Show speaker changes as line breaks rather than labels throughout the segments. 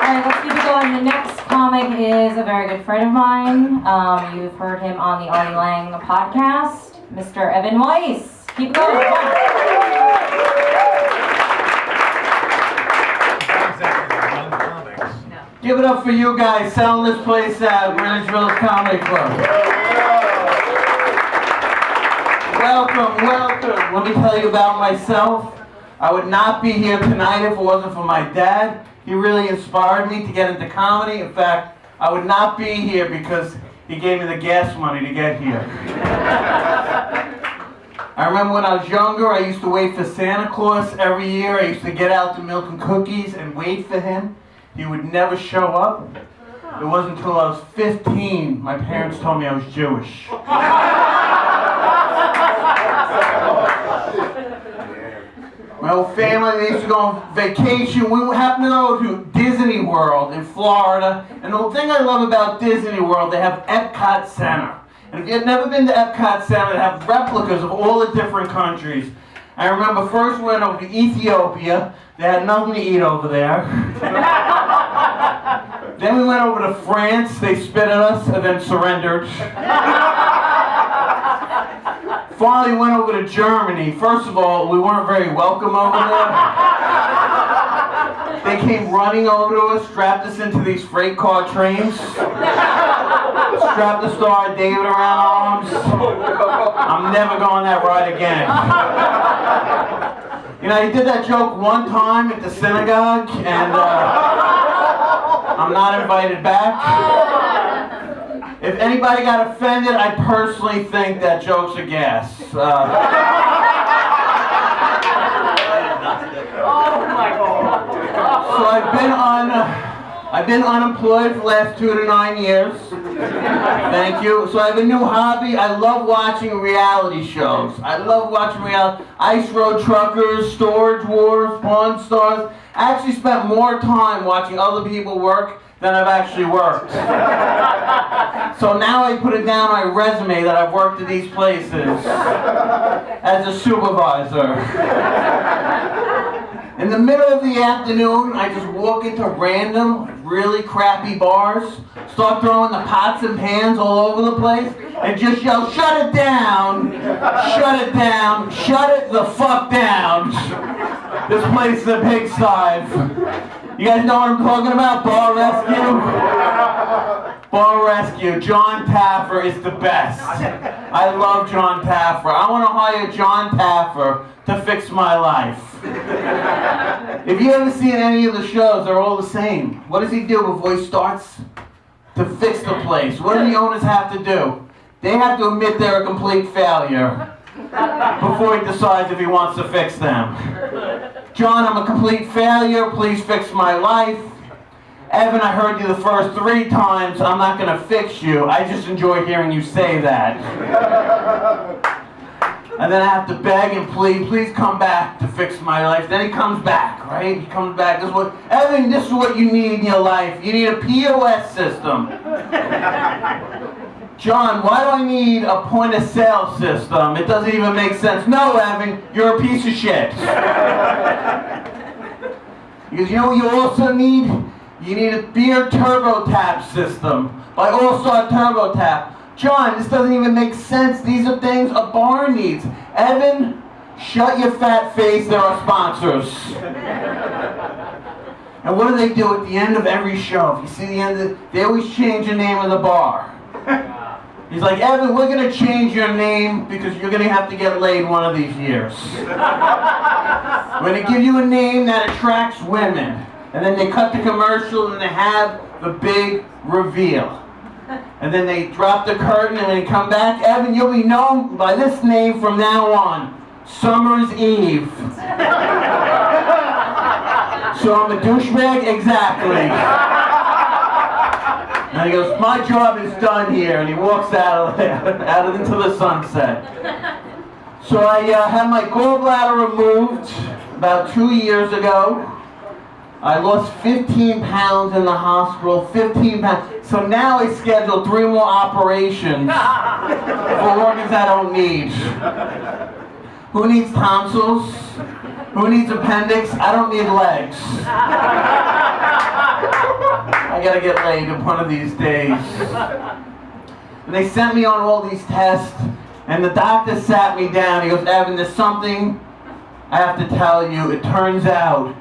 Alright, let's keep it going. The next comic is a very good friend of mine. You've heard him on the Artie Lang podcast, Mr. Evan Weiss. Keep it going.
Give it up for you guys selling this place at Greenwich Comedy Club. Welcome, welcome. Let me tell you about myself. I would not be here tonight if it wasn't for my dad. He really inspired me to get into comedy. In fact, I would not be here because he gave me the gas money to get here. I remember when I was younger, I used to wait for Santa Claus every year. I used to get out the milk and cookies and wait for him. He would never show up. It wasn't until I was 15 my parents told me I was Jewish. My whole family, they used to go on vacation. We happened to go to Disney World in Florida. And the thing I love about Disney World, they have Epcot Center. And if you've never been to Epcot Center, they have replicas of all the different countries. I remember first we went over to Ethiopia. They had nothing to eat over there. Then we went over to France. They spit at us and then surrendered. Finally went over to Germany. First of all, we weren't very welcome over there. They came running over to us, strapped us into these freight car trains, strapped the Star of David around our arms. I'm never going that ride again. You know, he did that joke one time at the synagogue, and I'm not invited back. If anybody got offended, I personally think that joke's a gas.
Oh my God!
So I've been unemployed for the last 2 to 9 years. Thank you. So I have a new hobby. I love watching reality shows. I love watching reality. Ice Road Truckers, Storage Wars, Pawn Stars. I actually spent more time watching other people work than I've actually worked. So now I put it down on my resume that I've worked at these places as a supervisor. In the middle of the afternoon, I just walk into random, really crappy bars, start throwing the pots and pans all over the place, and just yell, "Shut it down! Shut it down! Shut it the fuck down!" This place is a pigsty. You guys know what I'm talking about? Bar Rescue? Bar Rescue. John Taffer is the best. I love John Taffer. I want to hire John Taffer to fix my life. If you ever seen any of the shows, they're all the same. What does he do before he starts to fix the place? What do the owners have to do? They have to admit they're a complete failure before he decides if he wants to fix them. John, I'm a complete failure. Please fix my life. Evan, I heard you the first 3 times. I'm not going to fix you. I just enjoy hearing you say that. And then I have to beg and plead, please come back to fix my life. Then he comes back, right? He comes back. Evan, this is what you need in your life. You need a POS system. John, why do I need a point of sale system? It doesn't even make sense. No, Evan, you're a piece of shit. Because you know what you also need? You need a beer turbo tap system by All-Star Turbo Tap. John, this doesn't even make sense. These are things a bar needs. Evan, shut your fat face. There are sponsors. And what do they do at the end of every show? If you see the end of it, they always change the name of the bar. He's like, Evan, we're going to change your name because you're going to have to get laid one of these years. We're going to give you a name that attracts women. And then they cut the commercial and they have the big reveal. And then they drop the curtain and they come back. Evan, you'll be known by this name from now on. Summer's Eve. So I'm a douchebag? Exactly. And he goes, my job is done here. And he walks out into the sunset. So I had my gallbladder removed about 2 years ago. I lost 15 pounds in the hospital, 15 pounds. So now I scheduled 3 more operations for organs I don't need. Who needs tonsils? Who needs appendix? I don't need legs. gotta get laid one of these days. And they sent me on all these tests, and the doctor sat me down. He goes, Evan, there's something I have to tell you. It turns out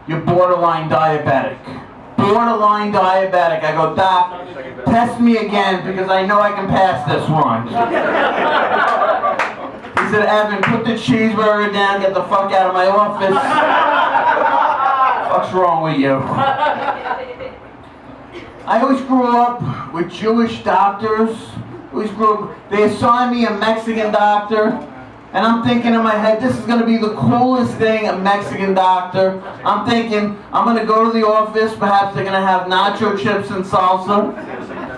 you're borderline diabetic. Borderline diabetic. I go, Doc, test me again because I know I can pass this one. He said, Evan, put the cheeseburger down, get the fuck out of my office. What's wrong with you? I always grew up with Jewish doctors. They assigned me a Mexican doctor, and I'm thinking in my head, this is going to be the coolest thing, a Mexican doctor. I'm thinking, I'm going to go to the office, perhaps they're going to have nacho chips and salsa,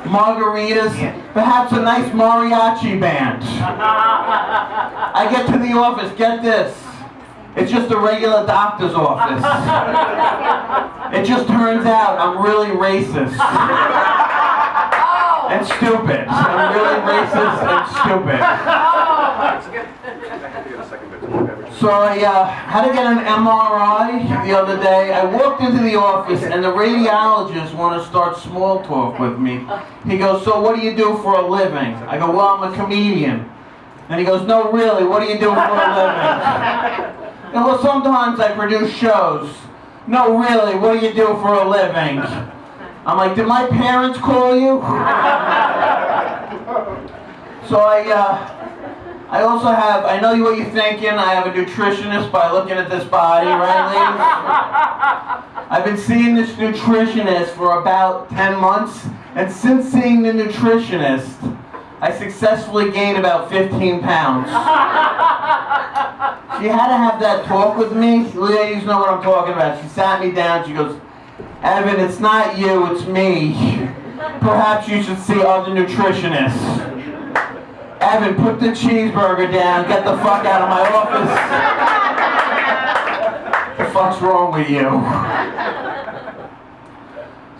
margaritas, perhaps a nice mariachi band. I get to the office, get this. It's just a regular doctor's office. It just turns out I'm really racist. And stupid. I'm really racist and stupid. So I had to get an MRI the other day. I walked into the office and the radiologist wanted to start small talk with me. He goes, so what do you do for a living? I go, well, I'm a comedian. And he goes, no, really, what do you do for a living? And well, sometimes I produce shows. No, really, what do you do for a living? I'm like, did my parents call you? So I also have, I know what you're thinking, I have a nutritionist by looking at this body, right, ladies? I've been seeing this nutritionist for about 10 months, and since seeing the nutritionist, I successfully gained about 15 pounds. She had to have that talk with me. Ladies know what I'm talking about. She sat me down, she goes, Evan, it's not you, it's me. Perhaps you should see other nutritionists. Evan, put the cheeseburger down, get the fuck out of my office. What the fuck's wrong with you?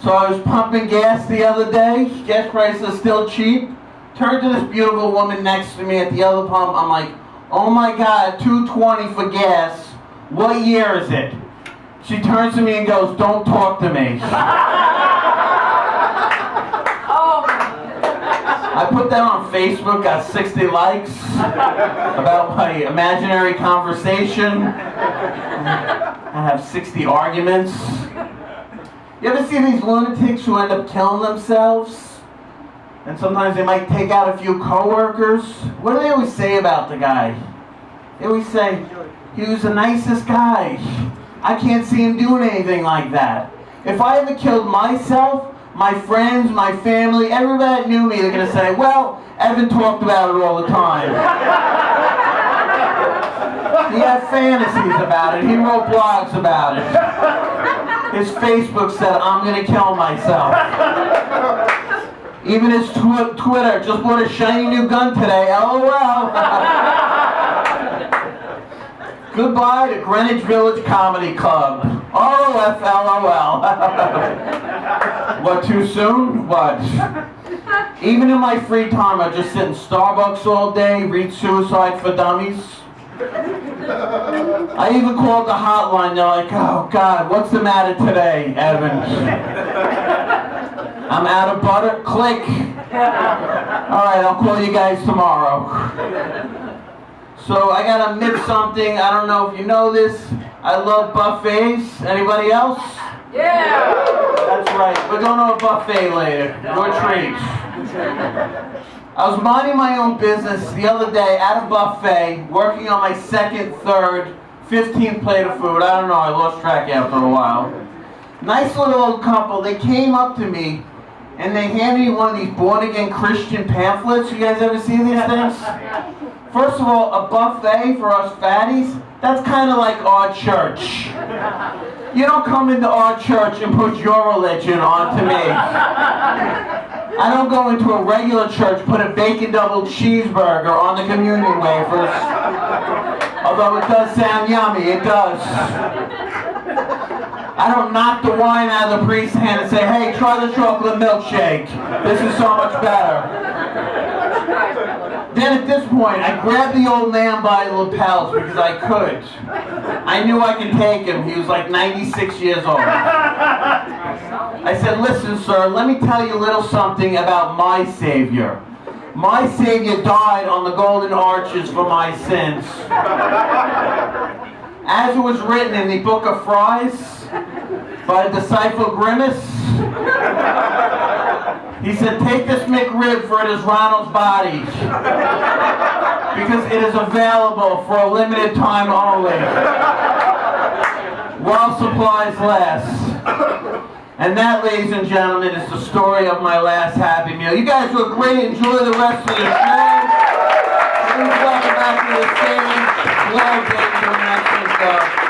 So I was pumping gas the other day. Gas prices are still cheap. Turned to this beautiful woman next to me at the other pump. I'm like, oh my God, $2.20 for gas. What year is it? She turns to me and goes, don't talk to me. I put that on Facebook, got 60 likes about my imaginary conversation. I have 60 arguments. You ever see these lunatics who end up killing themselves? And sometimes they might take out a few coworkers. What do they always say about the guy? They always say, he was the nicest guy. I can't see him doing anything like that. If I ever killed myself, my friends, my family, everybody that knew me, they're going to say, well, Evan talked about it all the time. He had fantasies about it. He wrote blogs about it. His Facebook said, I'm going to kill myself. Even his Twitter just bought a shiny new gun today. LOL. Goodbye to Greenwich Village Comedy Club. ROFLOL. What, too soon? What? Even in my free time, I just sit in Starbucks all day, read Suicide for Dummies. I even called the hotline. They're like, oh God, what's the matter today, Evan? I'm out of butter. Click. Alright, I'll call you guys tomorrow. So I gotta admit something. I don't know if you know this. I love buffets. Anybody else?
Yeah!
That's right. We're going to a buffet later. Your treat. I was minding my own business the other day at a buffet, working on my second, third, 15th plate of food. I don't know. I lost track after a while. Nice little old couple. They came up to me and they handed me one of these born-again Christian pamphlets. You guys ever see these things? First of all, a buffet for us fatties, that's kind of like our church. You don't come into our church and put your religion onto me. I don't go into a regular church, put a bacon double cheeseburger on the communion wafers. Although it does sound yummy, it does. I don't knock the wine out of the priest's hand and say, hey, try the chocolate milkshake. This is so much better. Then at this point, I grabbed the old man by the lapels because I could. I knew I could take him. He was like 96 years old. I I said, listen, sir, let me tell you a little something about my Savior. My Savior died on the golden arches for my sins. As it was written in the book of Fries by the disciple Grimace, he said, take this McRib, for it is Ronald's body, because it is available for a limited time only, while supplies last. And that, ladies and gentlemen, is the story of my last Happy Meal. You guys were great. Enjoy the rest of the show. Please welcome back to the stage, Glow Danger, and